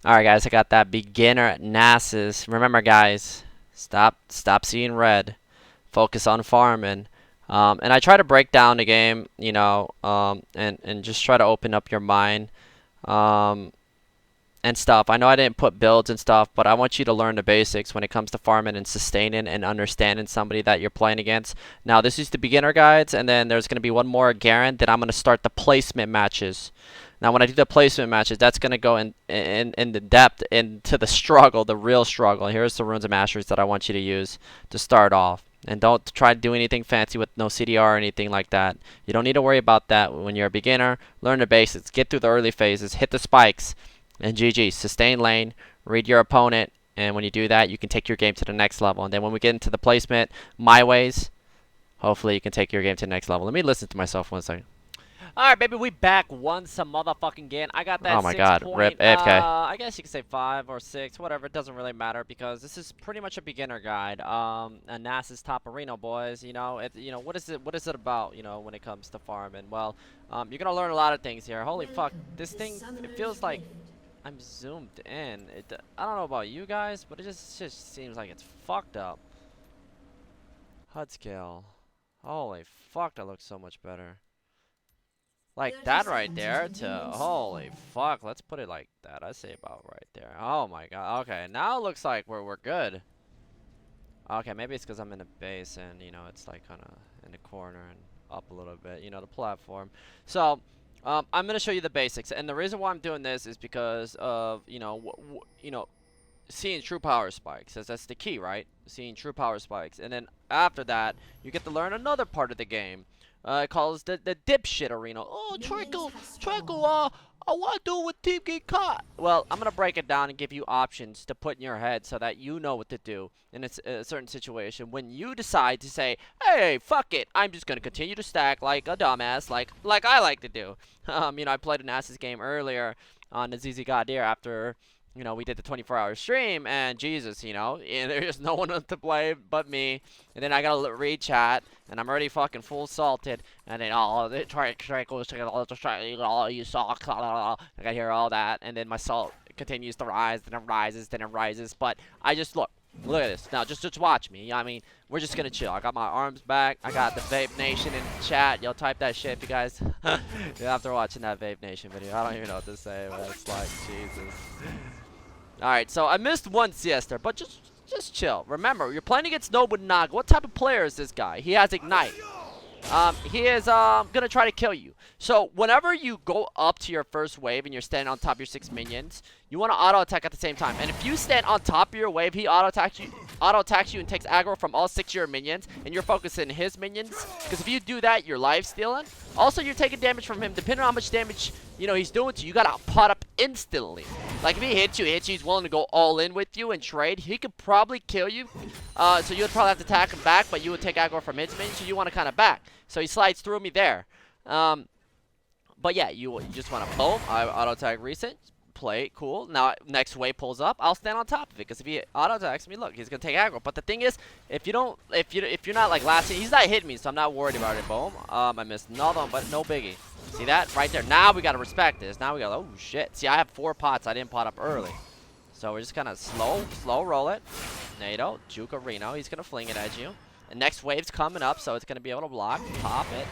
Alright guys, I got that beginner Nasus. Remember guys, stop seeing red. Focus on farming. And I try to break down the game, and just try to open up your mind um, and stuff. I know I didn't put builds and stuff, but I want you to learn the basics when it comes to farming and sustaining and understanding somebody that you're playing against. Now this is the beginner guides, and then there's going to be one more Garen. Then I'm going to start the placement matches. Now, when I do the placement matches, that's going to go in the depth into the struggle, the real struggle. Here's the runes and masteries that I want you to use to start off. And don't try to do anything fancy with no CDR or anything like that. You don't need to worry about that when you're a beginner. Learn the basics. Get through the early phases. Hit the spikes. And GG. Sustain lane. Read your opponent. And when you do that, you can take your game to the next level. And then when we get into the placement, my ways, hopefully you can take your game to the next level. Let me listen to myself 1 second. Alright, baby, we back once some motherfucking again. I got that. Oh my god, rip AFK. I guess you could say 5 or 6, whatever. It doesn't really matter because this is pretty much a beginner guide. A Nasus top arena, boys. What is it about? When it comes to farming. Well, you're gonna learn a lot of things here. Holy fuck, this thing. It feels like I'm zoomed in. I don't know about you guys, but it just seems like it's fucked up. HUD scale. Holy fuck, that looks so much better. Like that right there to holy fuck, let's put it like that. I say about right there. Oh my god. Okay, now it looks like we're good. Okay, maybe it's because I'm in the base and it's like kind of in the corner and up a little bit, the platform. So I'm gonna show you the basics, and the reason why I'm doing this is because of seeing true power spikes. That's the key, right? Seeing true power spikes, and then after that you get to learn another part of the game. It calls the dipshit arena. Oh, Trickle, I want to do it with team get caught. Well, I'm going to break it down and give you options to put in your head so that you know what to do in a certain situation. When you decide to say, hey, fuck it, I'm just going to continue to stack like a dumbass, like I like to do. I played an Nasus game earlier on the UDYR after we did the 24-hour stream, and Jesus, and there's no one to blame but me. And then I gotta read chat, and I'm already fucking full salted. And then you suck. I gotta hear all that, and then my salt continues to rise, then it rises. But I just look at this. Now just watch me. I mean, we're just gonna chill. I got my arms back. I got the Vape Nation in chat. Y'all type that shit if you guys. After watching that Vape Nation video, I don't even know what to say. But it's like Jesus. Alright, so I missed one siesta, but just chill. Remember, you're playing against Nobunaga. What type of player is this guy? He has Ignite. He is gonna try to kill you. So whenever you go up to your first wave and you're standing on top of your 6 minions, you want to auto attack at the same time. And if you stand on top of your wave, he auto attacks you and takes aggro from all 6 of your minions, and you're focusing his minions. Because if you do that, you're life stealing. Also, you're taking damage from him. Depending on how much damage he's doing to you, you gotta pot up instantly. Like if he hits you, he's willing to go all in with you and trade. He could probably kill you. So you would probably have to attack him back, but you would take aggro from his minions, so you want to kind of back. So he slides through me there. But yeah, you just want to boom. I auto attack reset. Play cool. Now next wave pulls up, I'll stand on top of it because if he auto attacks me, look, he's gonna take aggro. But the thing is, if you're not like last, he's not hitting me, so I'm not worried about it. Boom. I missed another one, but no biggie. See that right there? Now we gotta respect this. Now we gotta. Oh shit. See, I have 4 pots. I didn't pot up early, so we're just gonna slow roll it. NATO, juke Reno. He's gonna fling it at you. And next wave's coming up, so it's gonna be able to block, pop it,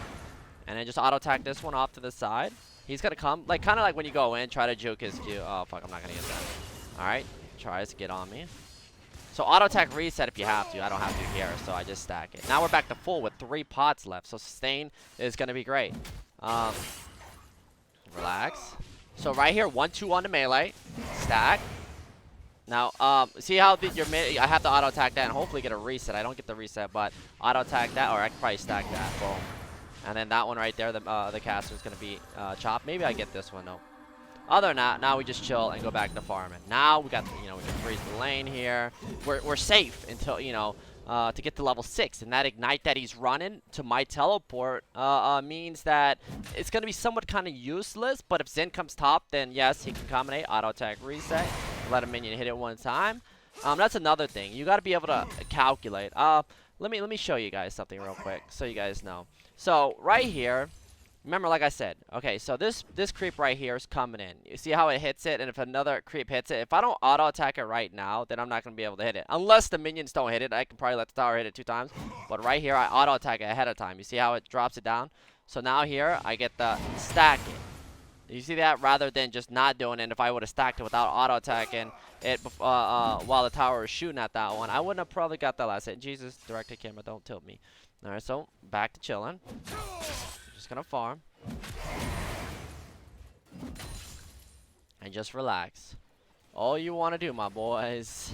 and then just auto attack this one off to the side. He's gonna come, like kind of like when you go in, try to juke his Q. Oh fuck, I'm not gonna get that. All right, tries to get on me. So auto attack reset if you have to. I don't have to here, so I just stack it. Now we're back to full with 3 pots left, so sustain is gonna be great. Relax. So right here, 1-2 on the melee, stack. Now, see how I have to auto attack that and hopefully get a reset. I don't get the reset, but auto attack that, or I can probably stack that. Boom. And then that one right there, the caster is going to be chopped. Maybe I get this one, though. Other than that, now we just chill and go back to farming. Now we got, we can freeze the lane here. We're safe until, to get to level 6. And that Ignite that he's running to my teleport means that it's going to be somewhat kind of useless. But if Zen comes top, then yes, he can combinate, auto attack reset, let a minion hit it 1 time. That's another thing. You got to be able to calculate. Let me show you guys something real quick so you guys know. So right here, Remember, like I said, okay, so this creep right here is coming in. You see how it hits it, and if another creep hits it, if I don't auto attack it right now, then I'm not gonna be able to hit it. Unless the minions don't hit it, I can probably let the tower hit it 2 times. But right here, I auto attack it ahead of time. You see how it drops it down? So now here, I get the stack it. You see that? Rather than just not doing it, if I would have stacked it without auto attacking it while the tower was shooting at that one, I wouldn't have probably got that last hit. Jesus, directed camera, don't tilt me. All right, so back to chilling. Just gonna farm and just relax. All you want to do, my boys,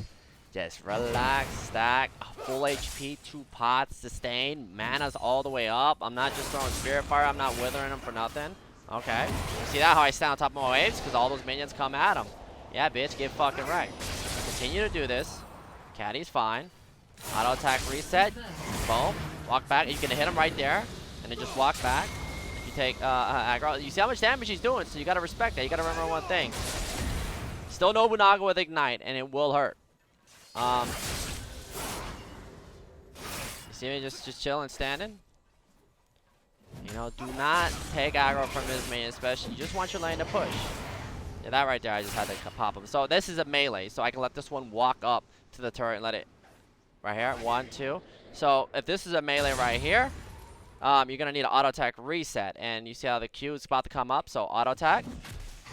just relax, stack, full HP, 2 pots, sustain, mana's all the way up. I'm not just throwing Spirit Fire. I'm not withering them for nothing. Okay, you see that? How I stay on top of my waves? Because all those minions come at him. Yeah, bitch, get fucking wrecked. Continue to do this. Caddy's fine. Auto attack reset. Boom. Walk back. You can hit him right there, and then just walk back. You take aggro. You see how much damage he's doing, so you gotta respect that. You gotta remember one thing. Still Nobunaga with Ignite, and it will hurt. You see me just chilling, standing? You know, do not take aggro from his main, especially. You just want your lane to push. Yeah, that right there, I just had to pop him. So this is a melee, so I can let this one walk up to the turret and let it. Right here, 1, 2. So if this is a melee right here, you're gonna need an auto attack reset, and you see how the Q is about to come up. So auto attack,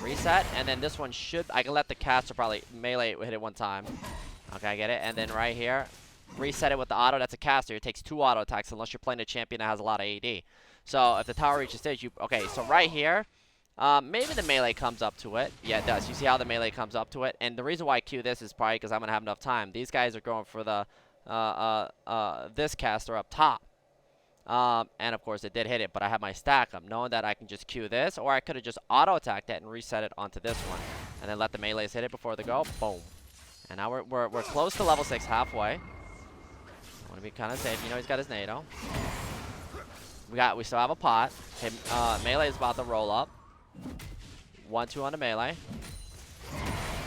reset, and then this one should. I can let the caster probably melee hit it 1 time. Okay, I get it. And then right here, reset it with the auto. That's a caster. It takes 2 auto attacks unless you're playing a champion that has a lot of AD. So if the tower reaches stage, you okay. So right here, maybe the melee comes up to it. Yeah, it does. You see how the melee comes up to it, and the reason why I queue this is probably because I'm gonna have enough time. These guys are going for the this caster up top. And of course it did hit it, but I have my stack up, knowing that I can just queue this, or I could have just auto attacked it and reset it onto this one, and then let the melees hit it before they go. Boom. And now we're close to level 6, halfway. I want to be kind of safe. You know he's got his NATO. We still have a pot. Okay, melee is about to roll up. 1, 2 on the melee.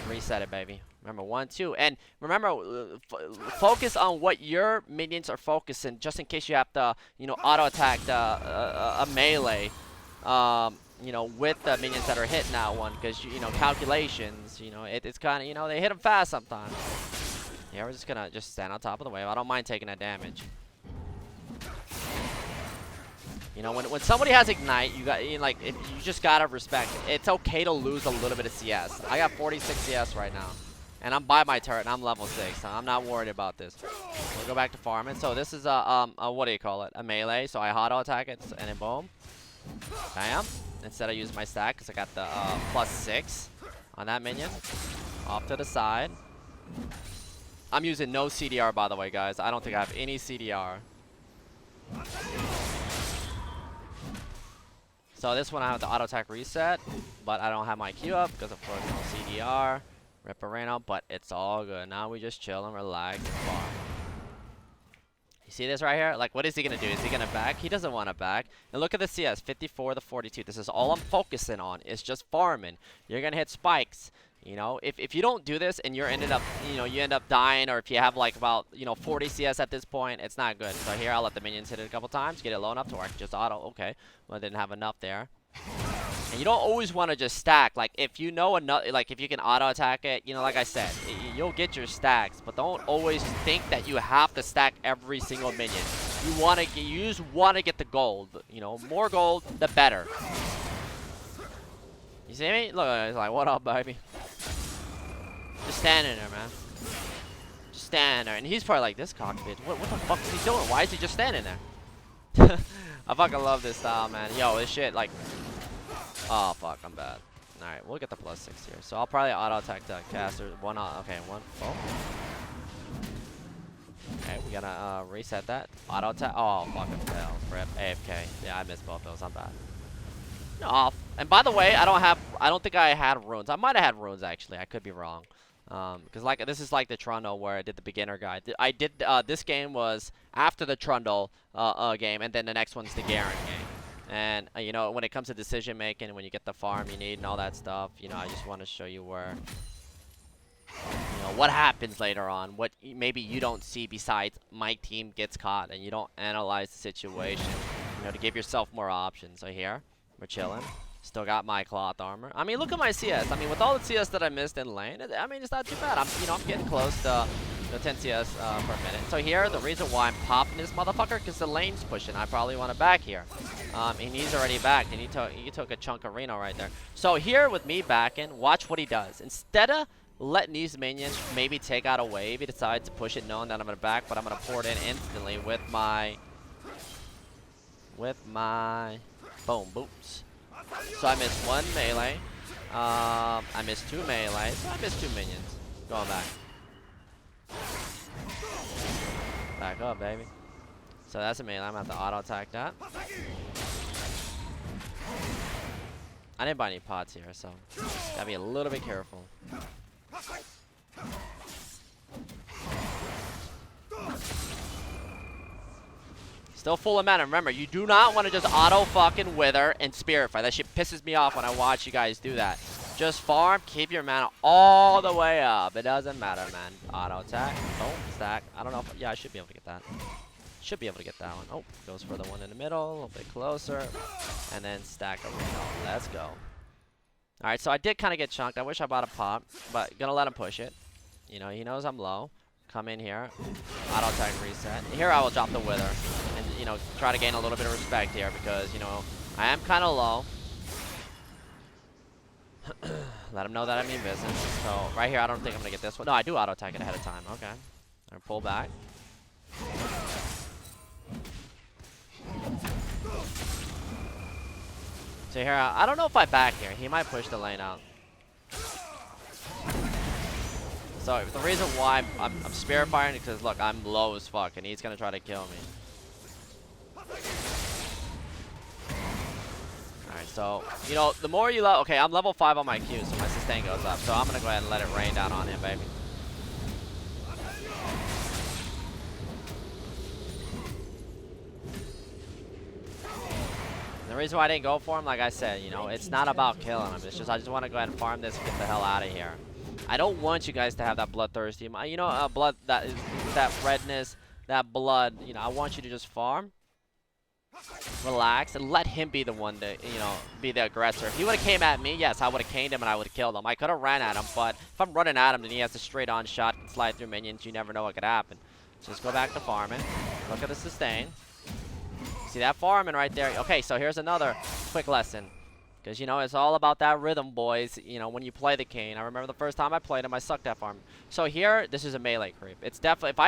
Reset it, baby. Remember, 1, 2, and remember, focus on what your minions are focusing, just in case you have to, you know, auto attack a melee, you know, with the minions that are hitting that one, because you know calculations, you know, it's kind of, you know, they hit them fast sometimes. Yeah, we're just gonna stand on top of the wave. I don't mind taking that damage. You know, when somebody has Ignite, you got, you know, like, you just gotta respect it. It's okay to lose a little bit of CS. I got 46 CS right now. And I'm by my turret, and I'm level 6, so I'm not worried about this. We'll go back to farming. So this is a what do you call it? A melee. So I auto attack it, and then boom. Bam. Instead I use my stack, because I got the +6 on that minion. Off to the side. I'm using no CDR, by the way, guys. I don't think I have any CDR. So this one I have the auto attack reset, but I don't have my Q up, because of course no CDR. Rip Arena, but it's all good. Now we just chill and relax and farm. You see this right here? Like, what is he gonna do? Is he gonna back? He doesn't want to back. And look at the CS, 54 to 42. This is all I'm focusing on. It's just farming. You're gonna hit spikes. You know, if you don't do this and you're ended up, you know, you end up dying, or if you have like about, you know, 40 CS at this point, it's not good. So here I'll let the minions hit it a couple times, get it low enough to where I can just auto. Okay, well, I didn't have enough there. And you don't always want to just stack. Like, if you know enough, like if you can auto attack it, you know, like I said, you'll get your stacks. But don't always think that you have to stack every single minion. You just want to get the gold. You know, more gold, the better. You see me? Look, it's like, what up, baby? Just standing there, man. Just standing there. And he's probably like, this cockpit. What the fuck is he doing? Why is he just standing there? I fucking love this style, man. Yo, this shit, like... Oh, fuck, I'm bad. Alright, we'll get the +6 here. So I'll probably auto-attack the caster. Okay, 1. Oh. Okay, we gotta reset that. Auto-attack. Oh, fucking hell. Rip. AFK. Yeah, I missed both those. I'm bad. Off. And by the way, I don't think I had runes. I might have had runes, actually. I could be wrong. Because like this is like the Trundle where I did the beginner guide. I did this game was after the Trundle game, and then the next one's the Garen game. And you know, when it comes to decision making, when you get the farm you need and all that stuff, you know, I just want to show you where, you know, what happens later on, what maybe you don't see besides my team gets caught and you don't analyze the situation, you know, to give yourself more options. So here, We're chilling. Still got my cloth armor. I mean, look at my CS. I mean, with all the CS that I missed in lane, I mean, it's not too bad. I'm getting close to the 10 CS for a minute. So here, the reason why I'm popping this motherfucker, because the lane's pushing. I probably want to back here. And he's already backed, and he took a chunk of Reno right there. So here, with me backing, watch what he does. Instead of letting these minions maybe take out a wave, he decides to push it knowing that I'm going to back, but I'm going to pour it in instantly with my boom boots. So I missed 1 melee. I missed 2 melee. So I missed 2 minions. Going back. Back up, baby. So that's a melee. I'm going to have to auto attack that. I didn't buy any pots here, so gotta be a little bit careful. Still full of mana. Remember, you do not want to just auto fucking wither and spirit fire. That shit pisses me off when I watch you guys do that. Just farm, keep your mana all the way up. It doesn't matter, man. Auto attack, don't stack. I don't know if, yeah, I should be able to get that. Should be able to get that one. Oh, goes for the one in the middle, a little bit closer. And then stack a Reno. Let's go. Alright, so I did kind of get chunked. I wish I bought a pop, but gonna let him push it. You know, he knows I'm low. Come in here, auto attack reset. Here I will drop the wither and, you know, try to gain a little bit of respect here because, you know, I am kind of low. Let him know that I mean business. So right here, I don't think I'm gonna get this one. No, I do auto attack it ahead of time. Okay, I'm gonna pull back. So here, I don't know if I back here. He might push the lane out. So the reason why I'm spirit firing is because look, I'm low as fuck, and he's gonna try to kill me. Alright, so you know, the more you okay, I'm level 5 on my Q, so my sustain goes up. So I'm gonna go ahead and let it rain down on him, baby. The reason why I didn't go for him, like I said, you know, it's not about killing him. It's just I just want to go ahead and farm this and get the hell out of here. I don't want you guys to have that bloodthirsty, you know, blood that redness, that blood. You know, I want you to just farm, relax, and let him be the one to, you know, be the aggressor. If he would have came at me, yes, I would have caned him and I would have killed him. I could have ran at him, but if I'm running at him, then he has a straight-on shot and slide through minions. You never know what could happen. Just go back to farming. Look at the sustain. See that farming right there? Okay, so here's another quick lesson. Because, you know, it's all about that rhythm, boys. You know, when you play the Kane. I remember the first time I played him, I sucked at farm. So here, this is a melee creep. It's definitely, if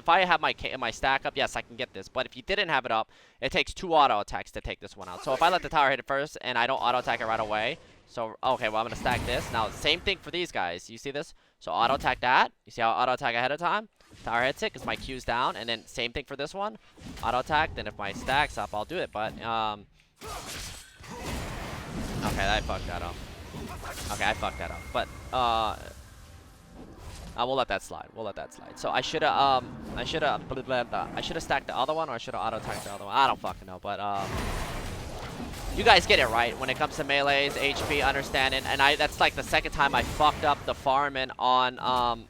I have my stack up, yes, I can get this. But if you didn't have it up, it takes 2 auto attacks to take this one out. So if I let the tower hit it first and I don't auto attack it right away, so, okay, well, I'm going to stack this. Now, same thing for these guys. You see this? So auto attack that. You see how I auto attack ahead of time? Tower hits it because my Q's down. And then same thing for this one. Auto attack. Then if my stack's up, I'll do it. But, okay, I fucked that up. Okay, I fucked that up. But we'll let that slide. We'll let that slide. So I should have stacked the other one, or I should have auto attacked the other one. I don't fucking know. But you guys get it right when it comes to melees, HP, understanding. And that's like the second time I fucked up the farming on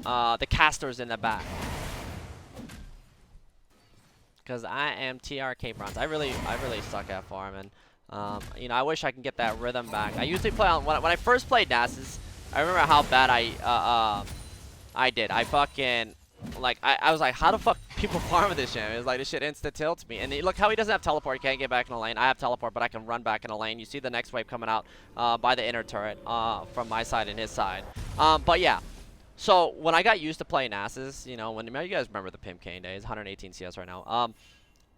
the casters in the back. Because I am TRK bronze. I really suck at farming. You know, I wish I can get that rhythm back. I usually play on when I first played Nasus. I remember how bad I did. I fucking like I was like, how the fuck people farm with this shit? It was like this shit insta tilts me. And look how he doesn't have teleport. He can't get back in the lane. I have teleport, but I can run back in the lane. You see the next wave coming out by the inner turret from my side and his side. But yeah. So when I got used to playing Nasus, you know, you guys remember the Pimp Kane days, 118 CS right now.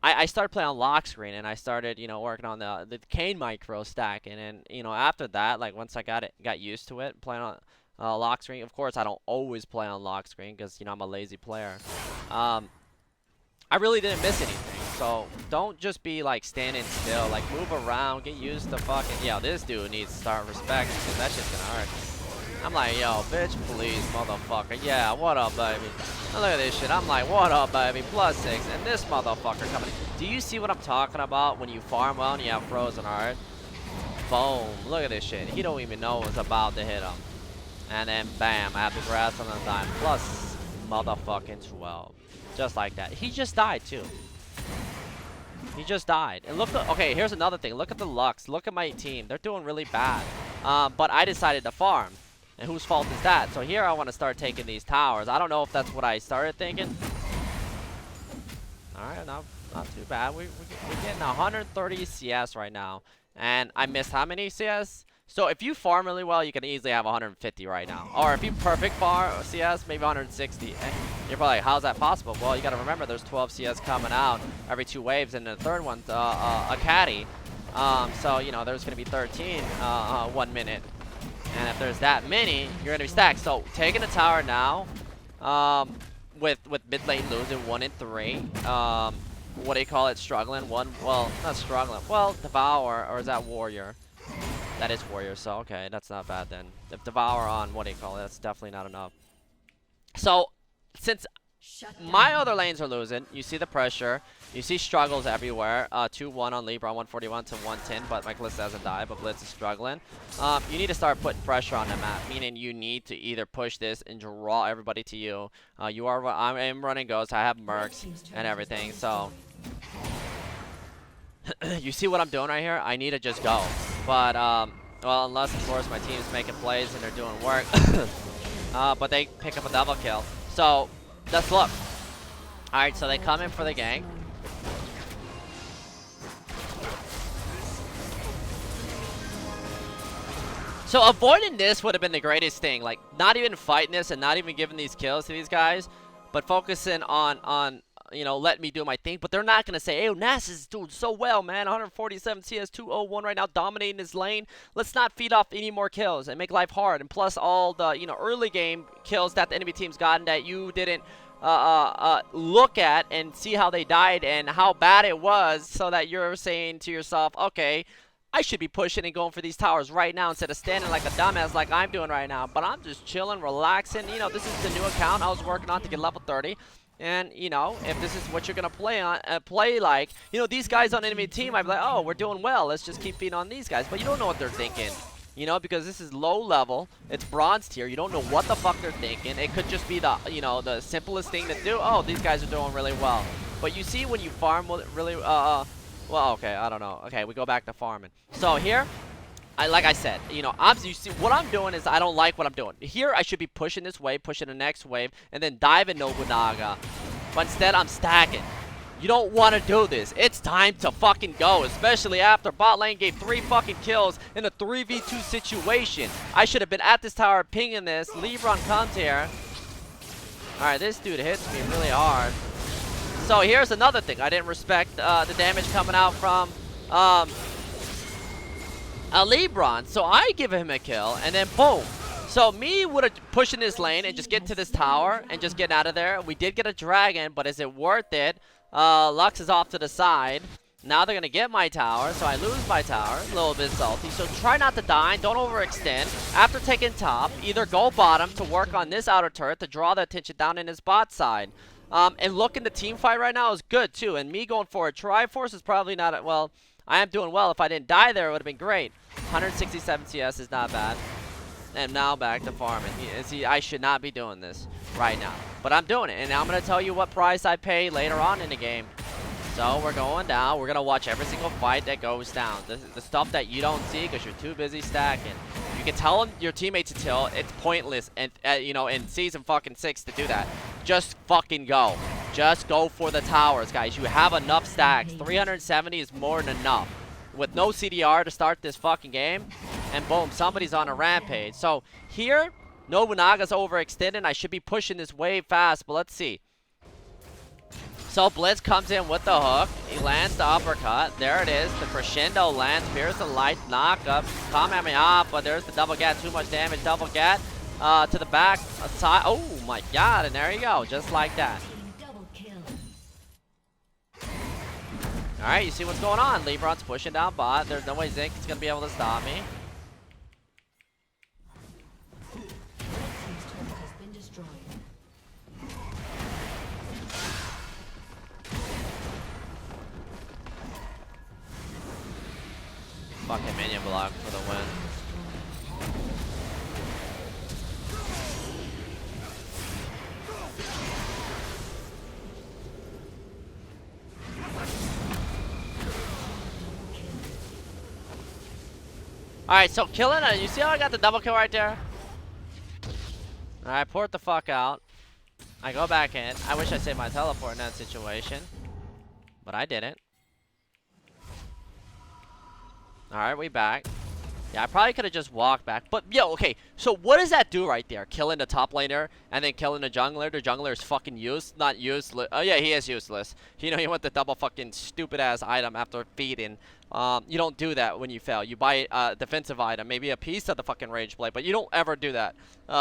I started playing on lock screen, and I started, you know, working on the Kane micro stack, and then, you know, after that, like once I got used to it, playing on lock screen. Of course, I don't always play on lock screen because, you know, I'm a lazy player. I really didn't miss anything. So don't just be like standing still. Like move around, get used to fucking. Yo, this dude needs to start respect because that shit's gonna hurt. I'm like, yo, bitch, please, motherfucker. Yeah, what up, baby? Now look at this shit. I'm like, what up, baby? +6, and this motherfucker coming. Do you see what I'm talking about when you farm well and you have frozen heart? Boom. Look at this shit. He don't even know what's about to hit him. And then, bam, I have the grass on the dime. Plus motherfucking 12. Just like that. He just died, too. He just died. And look, okay, here's another thing. Look at the Lux. Look at my team. They're doing really bad. But I decided to farm. And whose fault is that? So here I want to start taking these towers. I don't know if that's what I started thinking. Alright, not too bad. We're getting 130 CS right now. And I missed how many CS? So if you farm really well, you can easily have 150 right now. Or if you perfect farm CS, maybe 160. And you're probably like, how's that possible? Well, you got to remember there's 12 CS coming out every 2 waves, and the third one's a caddy. So, you know, there's going to be 13 1 minute. And if there's that many, you're going to be stacked. So taking the tower now, with mid lane losing 1 and 3. What do you call it? Struggling. Well, not struggling. Well, Devour, or is that Warrior? That is Warrior, so okay, that's not bad then. If Devour on, what do you call it? That's definitely not enough. So, since my other lanes are losing, you see the pressure. You see struggles everywhere. 2-1 on Libra, 141 to 110, but my Blitz hasn't died, but Blitz is struggling. You need to start putting pressure on the map, meaning you need to either push this and draw everybody to you. I am running Ghost, I have Mercs and everything, so... You see what I'm doing right here? I need to just go. But, well, unless, of course, my team's making plays and they're doing work. But they pick up a double kill. So, let's look. Alright, so they come in for the gank. So, avoiding this would have been the greatest thing. Like, not even fighting this and not even giving these kills to these guys. But focusing on you know, let me do my thing. But they're not going to say, hey, Nasus is doing so well, man. 147 CS, 201 right now, dominating his lane. Let's not feed off any more kills and make life hard. And plus all the, you know, early game kills that the enemy team's gotten that you didn't look at and see how they died and how bad it was, so that you're saying to yourself, okay, I should be pushing and going for these towers right now instead of standing like a dumbass like I'm doing right now. But I'm just chilling, relaxing. You know, this is the new account I was working on to get level 30. And, you know, if this is what you're going to play like, you know, these guys on enemy team, I'd be like, oh, we're doing well. Let's just keep feeding on these guys. But you don't know what they're thinking, you know, because this is low level. It's bronze tier. You don't know what the fuck they're thinking. It could just be the, you know, the simplest thing to do. Oh, these guys are doing really well. But you see when you farm really, well, okay, I don't know. Okay, we go back to farming. So here, like I said, you know, you see what I'm doing is I don't like what I'm doing. Here I should be pushing this wave, pushing the next wave, and then diving Nobunaga. But instead I'm stacking. You don't want to do this. It's time to fucking go, especially after bot lane gave 3 fucking kills in a 3v2 situation. I should have been at this tower pinging this. Lebron comes here. Alright, this dude hits me really hard. So here's another thing. I didn't respect the damage coming out from Lebron, so I give him a kill, and then boom. So me would have pushing this lane and just get to this tower and just get out of there. We did get a dragon, but is it worth it? Lux is off to the side. Now they're gonna get my tower, so I lose my tower. A little bit salty. So try not to die. Don't overextend. After taking top, either go bottom to work on this outer turret to draw the attention down in his bot side. And looking the team fight right now is good too. And me going for a Triforce is probably not well. I am doing well. If I didn't die there, it would have been great. 167 CS is not bad. And now back to farming. See, I should not be doing this right now. But I'm doing it. And I'm going to tell you what price I pay later on in the game. So we're going down. We're going to watch every single fight that goes down. The stuff that you don't see because you're too busy stacking. You can tell your teammates to tilt. It's pointless, and you know, in season fucking 6 to do that. Just fucking go. Just go for the towers, guys. You have enough stacks. 370 is more than enough. With no CDR to start this fucking game, and boom, somebody's on a rampage. So here, Nobunaga's overextended. I should be pushing this wave fast, but let's see. So Blitz comes in with the hook. He lands the uppercut. There it is. The crescendo lands. Here's the light knockup. Come at me off, but there's the double get. Too much damage. Double get to the back side. Oh my god! And there you go, just like that. All right, you see what's going on. Lebron's pushing down bot. There's no way Zinc is gonna be able to stop me. Fucking minion block for the win. Alright, so killing it. You see how I got the double kill right there? Alright, port the fuck out. I go back in. I wish I saved my teleport in that situation. But I didn't. Alright, we back. Yeah, I probably could have just walked back. But, yo, okay. So, what does that do right there? Killing the top laner and then killing the jungler? The jungler is fucking not useless. Oh, yeah, he is useless. You know, he went the double fucking stupid-ass item after feeding. You don't do that when you fail. You buy a defensive item, maybe a piece of the fucking rage blade, but you don't ever do that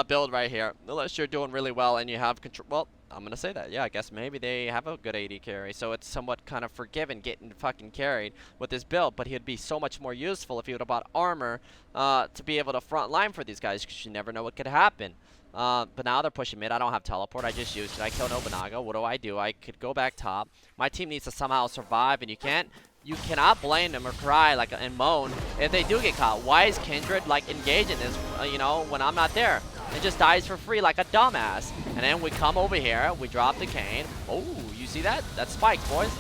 build right here. Unless you're doing really well and you have control. Well, I'm going to say that. Yeah, I guess maybe they have a good AD carry, so it's somewhat kind of forgiven getting fucking carried with this build, but he'd be so much more useful if he would have bought armor to be able to front line for these guys, because you never know what could happen. But now they're pushing mid. I don't have teleport. I just used it. I killed Nobunaga. What do? I could go back top. My team needs to somehow survive, and you cannot blame them or cry like and moan if they do get caught. Why is Kindred like engaging this, you know, when I'm not there? It just dies for free like a dumbass. And then we come over here, we drop the cane. Oh, you see that? That's spiked, boys.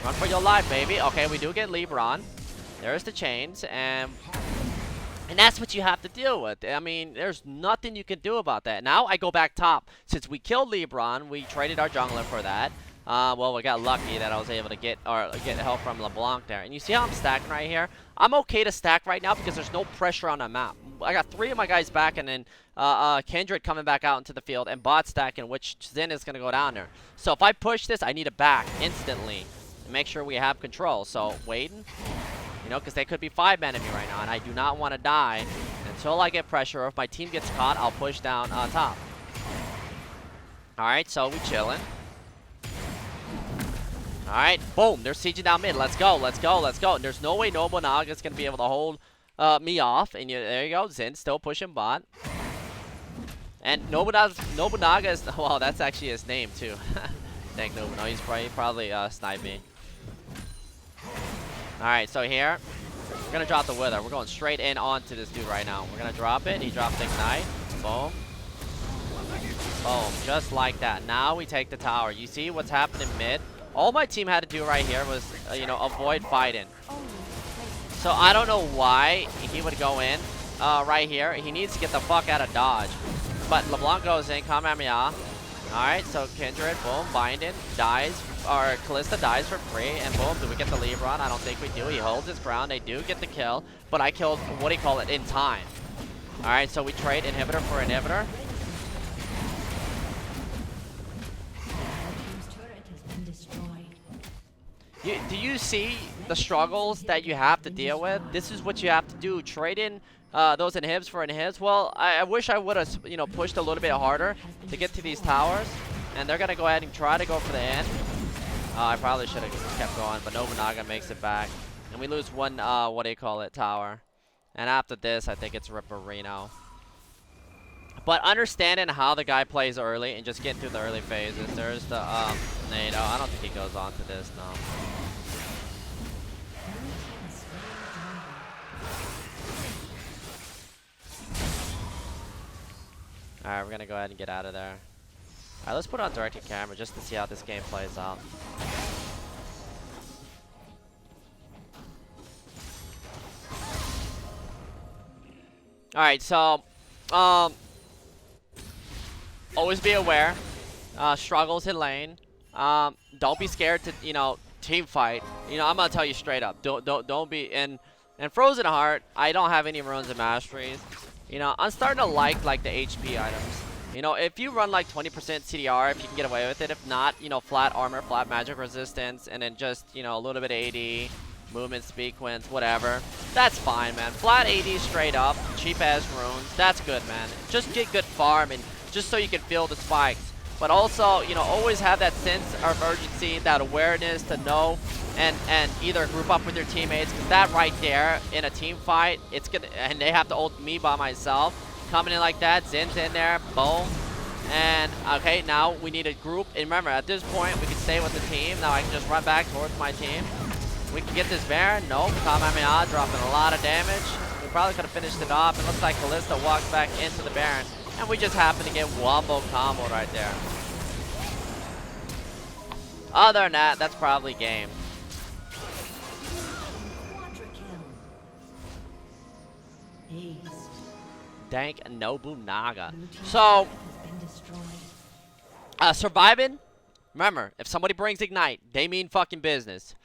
Run for your life, baby. Okay, we do get Lebron. There's the chains, and that's what you have to deal with. I mean, there's nothing you can do about that. Now I go back top. Since we killed Lebron, we traded our jungler for that. Well, we got lucky that I was able to get help from LeBlanc there. And you see how I'm stacking right here? I'm okay to stack right now because there's no pressure on the map. I got 3 of my guys back, and then Kindred coming back out into the field, and bot stacking, which Zen is going to go down there. So if I push this, I need it back instantly and make sure we have control. So waiting, you know, because they could be 5-manning me right now, and I do not want to die until I get pressure. Or if my team gets caught, I'll push down top. All right, so we chilling. Alright, boom, they're sieging down mid. Let's go, let's go, let's go. And there's no way Nobunaga is going to be able to hold me off. And there you go, Zen still pushing bot. And Nobunaga is, well, that's actually his name too. Thank Nobunaga, he's probably sniped me. Alright, so here, we're going to drop the Wither. We're going straight in onto this dude right now. We're going to drop it, he dropped the Ignite. Boom. Boom, just like that. Now we take the tower. You see what's happening mid? All my team had to do right here was, you know, avoid fighting. So I don't know why he would go in right here. He needs to get the fuck out of dodge. But LeBlanc goes in, Kamehameha. Alright, so Kindred, boom, binding, dies, or Callista dies for free, and boom, do we get the Lebron? I don't think we do. He holds his ground, they do get the kill, but I killed, what do you call it, in time. Alright, so we trade inhibitor for inhibitor. Do you see the struggles that you have to deal with? This is what you have to do. Trade in those inhibs for inhibs. Well, I wish I would have, you know, pushed a little bit harder to get to these towers. And they're going to go ahead and try to go for the end. I probably should have kept going, but Nobunaga makes it back. And we lose one, what do you call it, tower. And after this, I think it's Ripperino. But understanding how the guy plays early and just getting through the early phases. There's the NATO. I don't think he goes on to this, no. Alright, we're gonna go ahead and get out of there. Alright, let's put on directed camera just to see how this game plays out. Alright, so always be aware. Struggles in lane. Don't be scared to, you know, team fight. You know, I'm gonna tell you straight up. Don't be in Frozen Heart. I don't have any runes and masteries. You know, I'm starting to like the HP items. You know, if you run like 20% CDR, if you can get away with it. If not, you know, flat armor, flat magic resistance, and then just, you know, a little bit of AD, movement, sequence, whatever. That's fine, man. Flat AD straight up, cheap as runes. That's good, man. Just get good farm and just so you can feel the spikes. But also, you know, always have that sense of urgency, that awareness to know and either group up with your teammates, because that right there in a team fight, it's gonna, and they have to ult me by myself. Coming in like that, Zin's in there, boom. And okay, now we need a group. And remember, at this point, we can stay with the team. Now I can just run back towards my team. We can get this Baron. Nope, Kamehameha dropping a lot of damage. We probably could have finished it off. It looks like Callista walks back into the Baron. And we just happen to get wombo combo right there. Other than that, that's probably game. Aced. Dank Nobunaga. Blue team's So, turret has been destroyed. surviving. Remember, if somebody brings Ignite, they mean fucking business.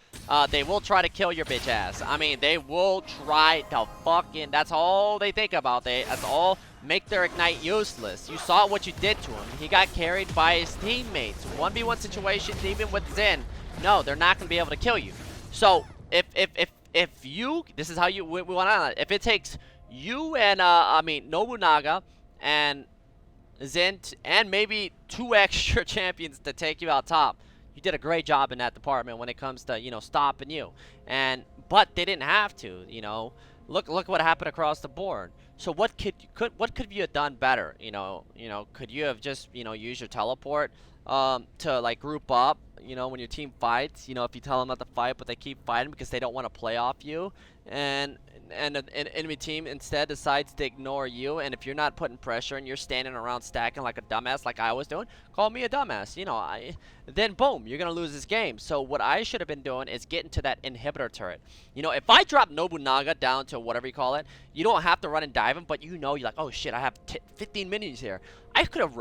They will try to kill your bitch ass. I mean, they will try to fucking... That's all they think about. That's all. Make their Ignite useless. You saw what you did to him. He got carried by his teammates. 1v1 situations, even with Zen. No, they're not going to be able to kill you. So, if you... This is how you... We want to... If it takes you and, Nobunaga and... Zint, and maybe 2 extra champions to take you out top. You did a great job in that department when it comes to, you know, stopping you. But they didn't have to, you know. Look what happened across the board. So what could you have done better? You know, could you have just, you know, used your teleport to like group up, you know, when your team fights, you know, if you tell them not to fight but they keep fighting because they don't want to play off you, and an enemy team instead decides to ignore you, and if you're not putting pressure and you're standing around stacking like a dumbass like I was doing, call me a dumbass, you know, then boom, you're gonna lose this game. So what I should have been doing is getting to that inhibitor turret. You know, if I drop Nobunaga down to whatever you call it, you don't have to run and dive him, but you know, you're like, oh shit, I have 15 minions here. I could have,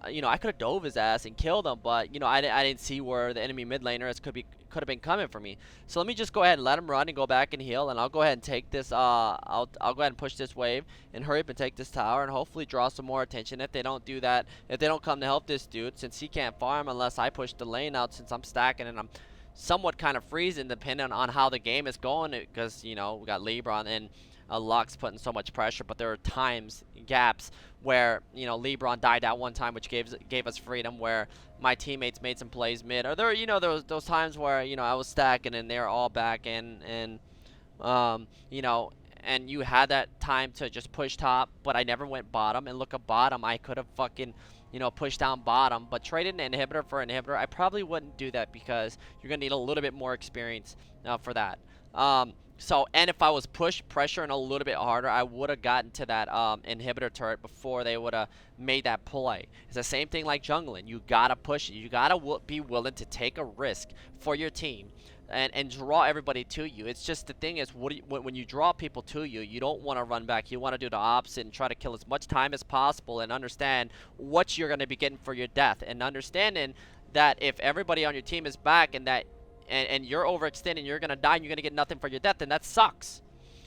you know, I could have dove his ass and killed him, but you know, I didn't see where the enemy mid laners could have been coming for me. So let me just go ahead and let him run and go back and heal, and I'll go ahead and take this. I'll go ahead and push this wave and hurry up and take this tower and hopefully draw some more attention. If they don't do that, if they don't come to help this dude, since he can't farm unless I push the lane out, since I'm stacking and I'm somewhat kind of freezing depending on how the game is going, because you know we got LeBron and Lux putting so much pressure, but there are times, gaps, where, you know, LeBron died that one time, which gave us freedom, where my teammates made some plays mid, or there, you know, those times where, you know, I was stacking and they're all back and you know, and you had that time to just push top, but I never went bottom, and look at bottom, I could have fucking, you know, pushed down bottom, but trading an inhibitor for an inhibitor, I probably wouldn't do that because you're going to need a little bit more experience for that. So, and if I was pressuring a little bit harder, I would have gotten to that inhibitor turret before they would have made that play. It's the same thing like jungling. You gotta push it. You gotta be willing to take a risk for your team and draw everybody to you. It's just the thing is, when you draw people to you, you don't want to run back. You want to do the opposite and try to kill as much time as possible and understand what you're going to be getting for your death, and understanding that if everybody on your team is back and that and you're overextending, you're gonna die and you're gonna get nothing for your death, then that sucks.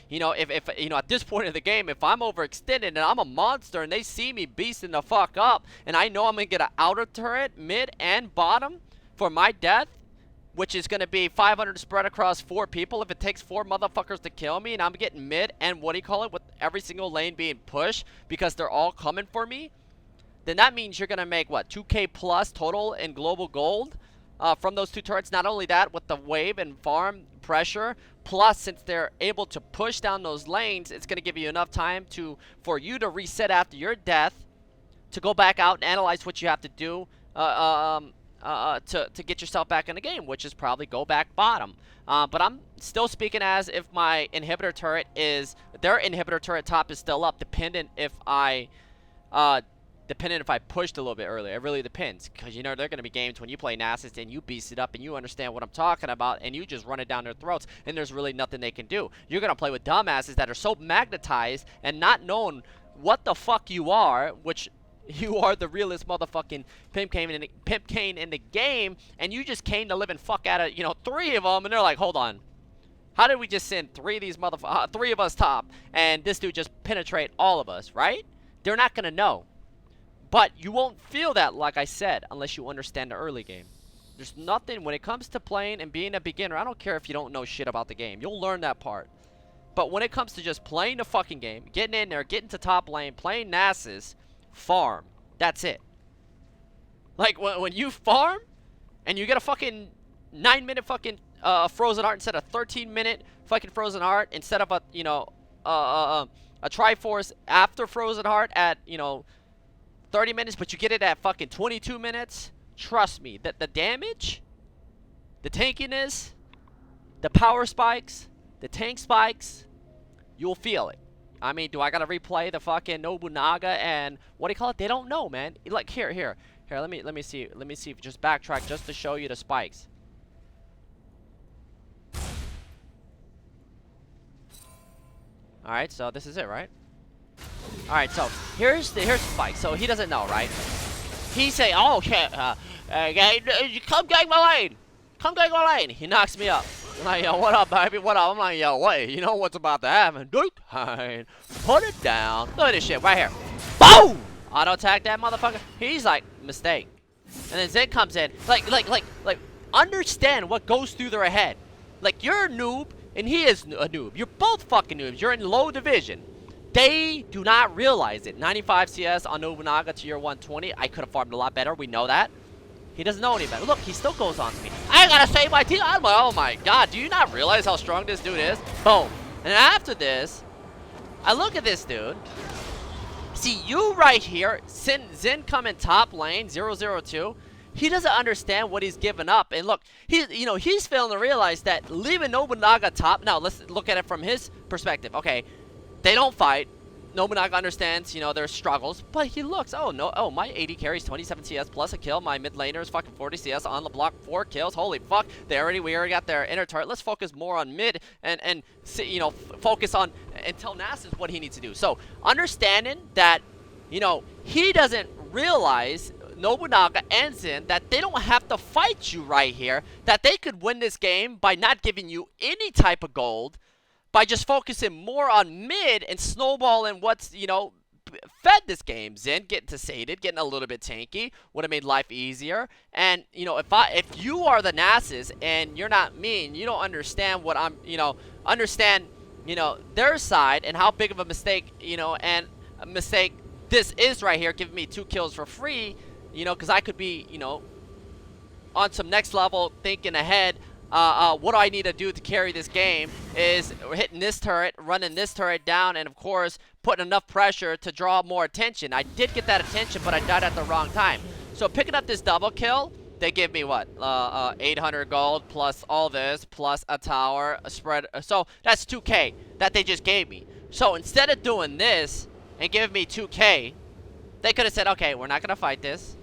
You know, if you know, at this point in the game, if I'm overextended and I'm a monster and they see me beasting the fuck up, and I know I'm gonna get an outer turret, mid and bottom for my death, which is gonna be 500 spread across 4 people if it takes 4 motherfuckers to kill me, and I'm getting mid and what do you call it, with every single lane being pushed because they're all coming for me, then that means you're gonna make what, 2K plus total in global gold from those 2 turrets. Not only that, with the wave and farm pressure, plus since they're able to push down those lanes, it's going to give you enough time for you to reset after your death, to go back out and analyze what you have to do to get yourself back in the game, which is probably go back bottom. But I'm still speaking as if my inhibitor turret their inhibitor turret top is still up, dependent if I pushed a little bit earlier. It really depends, because you know there are going to be games when you play Nasus and you beast it up and you understand what I'm talking about and you just run it down their throats and there's really nothing they can do. You're going to play with dumbasses that are so magnetized and not knowing what the fuck you are, which you are the realest motherfucking pimp cane in the game, and you just came to live and fuck out of, you know, 3 of them, and they're like, hold on, how did we just send 3 of these 3 of us top and this dude just penetrate all of us, right? They're not going to know. But you won't feel that, like I said, unless you understand the early game. There's nothing, when it comes to playing and being a beginner, I don't care if you don't know shit about the game. You'll learn that part. But when it comes to just playing the fucking game, getting in there, getting to top lane, playing Nasus, farm. That's it. Like, when you farm, and you get a fucking 9-minute fucking Frozen Heart instead of 13-minute fucking Frozen Heart, instead of a, you know, a Triforce after Frozen Heart at, you know, 30 minutes, but you get it at fucking 22 minutes, trust me, that the damage, the tankiness, the power spikes, the tank spikes, you'll feel it. I mean, do I gotta replay the fucking Nobunaga and what do you call it? They don't know, man. Like, here, let me see, just backtrack just to show you the spikes. Alright, so this is it, right? All right, so here's Spike. So he doesn't know, right? He say, "Oh shit, come gang my lane, come gang my lane." He knocks me up. I'm like, "Yo, what up, baby? What up?" I'm like, "Yo, wait, you know what's about to happen? Put it down. Look at this shit right here. Boom! Auto attack that motherfucker." He's like, "Mistake." And then Zed comes in, like, understand what goes through their head. Like, you're a noob, and he is a noob. You're both fucking noobs. You're in low division. They do not realize it. 95 CS on Nobunaga to your 120. I could have farmed a lot better. We know that. He doesn't know any better. Look, he still goes on to me. I gotta save my team. I'm like, oh my god, do you not realize how strong this dude is? Boom. And after this, I look at this dude. See, you right here, Zin coming top lane, 002. He doesn't understand what he's given up. And look, he's failing to realize that leaving Nobunaga top. Now, let's look at it from his perspective. Okay, they don't fight. Nobunaga understands, their struggles, but he looks, oh no, oh, my AD carries 27 CS plus a kill. My mid laner is fucking 40 CS on the block, 4 kills. Holy fuck, we already got their inner turret. Let's focus more on mid and focus on and tell Nasus what he needs to do. So understanding that, he doesn't realize, Nobunaga and Zin, that they don't have to fight you right here, that they could win this game by not giving you any type of gold, by just focusing more on mid and snowballing what's, fed this game. Zin getting to Sated, getting a little bit tanky, would have made life easier. And, if you are the Nasus and you're not me and you don't understand what I'm, understand, their side and how big of a mistake, and a mistake this is right here, giving me 2 kills for free, because I could be, on some next level, thinking ahead. What do I need to do to carry this game is hitting this turret, running this turret down, and of course putting enough pressure to draw more attention. I did get that attention, but I died at the wrong time. So picking up this double kill, they give me what? 800 gold plus all this, plus a tower, a spread. So that's 2K that they just gave me. So instead of doing this and giving me 2K, they could have said, okay, we're not going to fight this.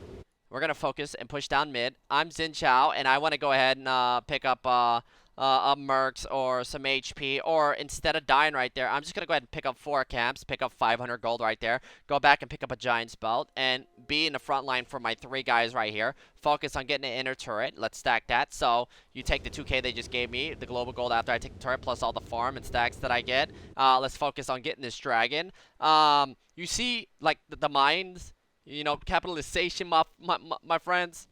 We're going to focus and push down mid. I'm Xin Chao, and I want to go ahead and pick up a Mercs or some HP. Or instead of dying right there, I'm just going to go ahead and pick up 4 camps, pick up 500 gold right there, go back and pick up a Giant's Belt, and be in the front line for my 3 guys right here. Focus on getting an inner turret. Let's stack that. So you take the 2K they just gave me, the global gold after I take the turret, plus all the farm and stacks that I get. Let's focus on getting this dragon. You see, like, the mines, capitalization, my friends,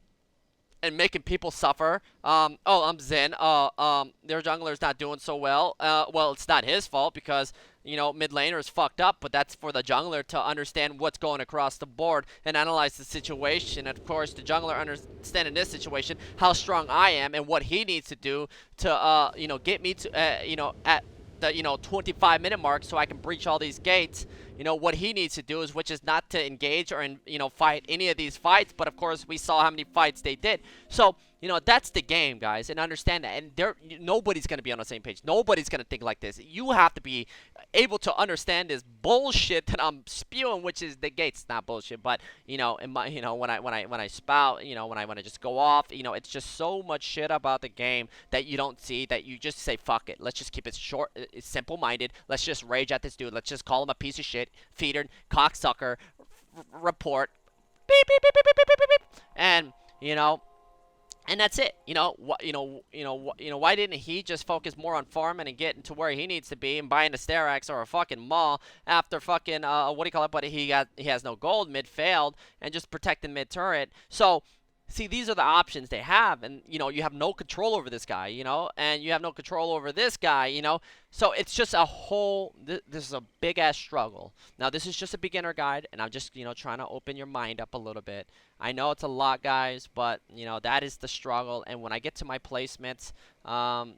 and making people suffer. Oh, I'm Zen. Their jungler's not doing so well. Well, it's not his fault because, mid laner is fucked up, but that's for the jungler to understand what's going across the board and analyze the situation. And of course, the jungler understanding this situation, how strong I am and what he needs to do to, get me to, at the 25-minute mark so I can breach all these gates. What he needs to do is, which is not to engage or fight any of these fights, but of course we saw how many fights they did. So that's the game, guys, and understand that. And nobody's gonna be on the same page. Nobody's gonna think like this. You have to be able to understand this bullshit that I'm spewing, which is the gates. Not bullshit, but in my, when I spout, when I just go off, it's just so much shit about the game that you don't see, that you just say fuck it. Let's just keep it short, simple-minded. Let's just rage at this dude. Let's just call him a piece of shit, feeder, cocksucker, report, beep beep beep beep beep beep beep beep, and and that's it. Why didn't he just focus more on farming and getting to where he needs to be and buying a Sterax or a fucking mall after fucking but he has no gold, mid failed, and just protecting mid turret. So see, these are the options they have, and you have no control over this guy, and you have no control over this guy, so it's just a whole, this is a big ass struggle. Now this is just a beginner guide, and I'm just trying to open your mind up a little bit. I know it's a lot, guys, but that is the struggle. And when I get to my placements,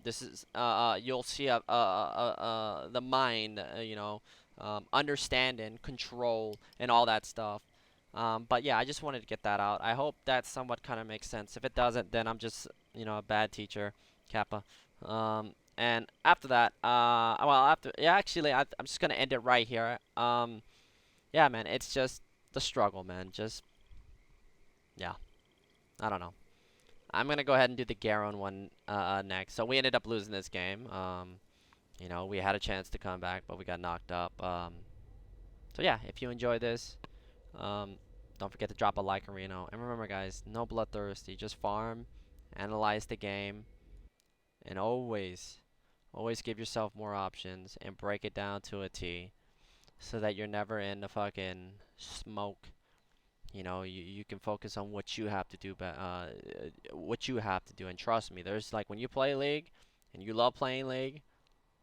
this is you'll see the mind, understanding, control, and all that stuff. But yeah, I just wanted to get that out. I hope that somewhat kind of makes sense. If it doesn't, then I'm just, a bad teacher, Kappa. And after that, actually, I'm just going to end it right here. Yeah, man, it's just the struggle, man. Yeah, I don't know. I'm going to go ahead and do the Garon one next. So we ended up losing this game. We had a chance to come back, but we got knocked up. So yeah, if you enjoy this, don't forget to drop a like and reno. And remember, guys, no bloodthirsty. Just farm, analyze the game, and always give yourself more options and break it down to a T, so that you're never in the fucking smoke. You know, you can focus on what you have to do, what you have to do. And trust me, there's like when you play League, and you love playing League,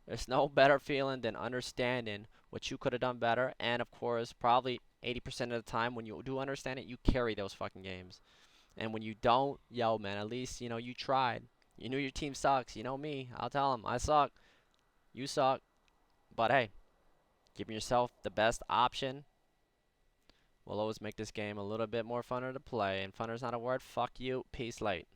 there's no better feeling than understanding what you could have done better. And of course, probably 80% of the time when you do understand it, you carry those fucking games. And when you don't, yo, man, at least, you know, you tried. You knew your team sucks. You know me. I'll tell them, I suck. You suck. But hey, giving yourself the best option will always make this game a little bit more funner to play. And funner's not a word. Fuck you. Peace, light.